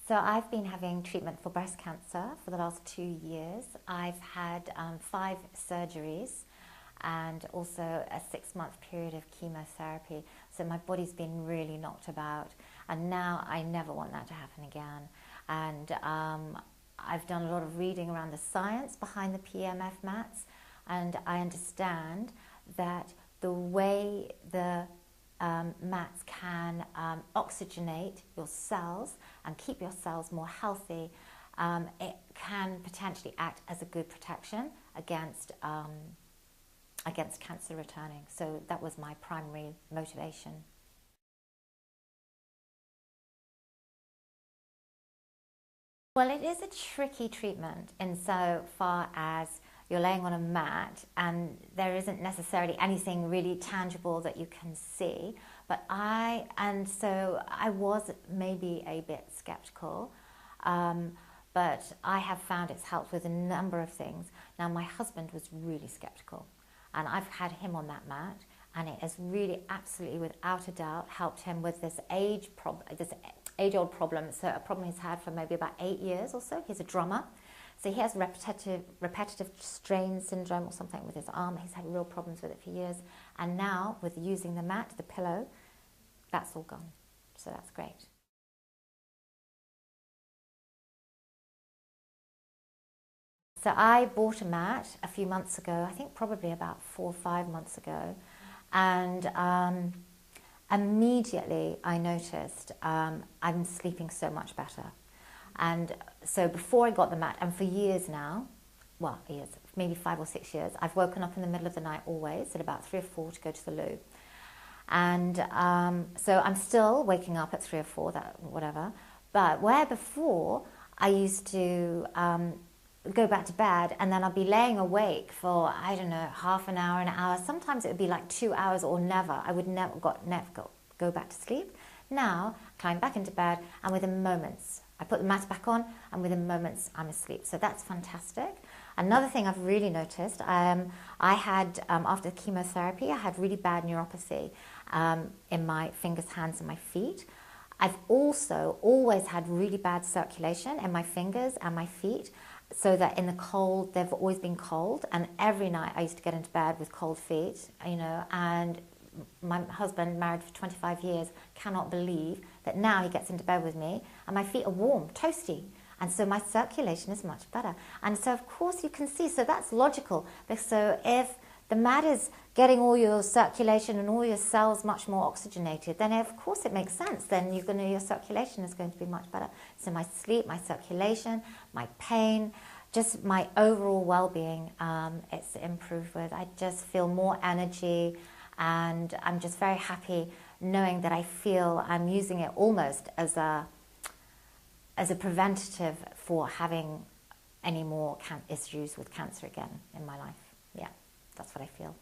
So I've been having treatment for breast cancer for the last 2 years. I've had 5 surgeries and also a 6-month period of chemotherapy. So my body's been really knocked about, and now I never want that to happen again. And I've done a lot of reading around the science behind the PEMF mats, and I understand that the way the mats can oxygenate your cells and keep your cells more healthy, it can potentially act as a good protection against cancer returning. So that was my primary motivation. Well, it is a tricky treatment insofar as you're laying on a mat and there isn't necessarily anything really tangible that you can see. So I was maybe a bit skeptical, but I have found it's helped with a number of things. Now, my husband was really skeptical, and I've had him on that mat, and it has really, absolutely, without a doubt, helped him with this age-old problem. So a problem he's had for maybe about 8 years or so. He's a drummer. So he has repetitive strain syndrome or something with his arm. He's had real problems with it for years. And now, with using the mat, the pillow, that's all gone. So that's great. So I bought a mat a few months ago, I think probably about 4 or 5 months ago. And immediately I noticed I'm sleeping so much better. And so before I got the mat, and for years now, well, years, maybe 5 or 6 years, I've woken up in the middle of the night always at about 3 or 4 to go to the loo. And so I'm still waking up at 3 or 4, whatever. But where before I used to go back to bed and then I'd be laying awake for, I don't know, half an hour, an hour. Sometimes it would be like 2 hours or never. I would never go back to sleep. Now, climb back into bed, and within moments, I put the mat back on, and within moments I'm asleep. So that's fantastic. Another thing I've really noticed, I had, after chemotherapy, I had really bad neuropathy in my fingers, hands, and my feet. I've also always had really bad circulation in my fingers and my feet, so that in the cold, they've always been cold. And every night I used to get into bed with cold feet, and my husband, married for 25 years, cannot believe that now he gets into bed with me and my feet are warm, toasty. And so my circulation is much better. And so, of course, you can see, so that's logical. So if the mat is getting all your circulation and all your cells much more oxygenated, then of course it makes sense. Then your circulation is going to be much better. So my sleep, my circulation, my pain, just my overall well-being, it's improved with. I just feel more energy, and I'm just very happy knowing that I feel I'm using it almost as a preventative for having any more issues with cancer again in my life. Yeah, that's what I feel.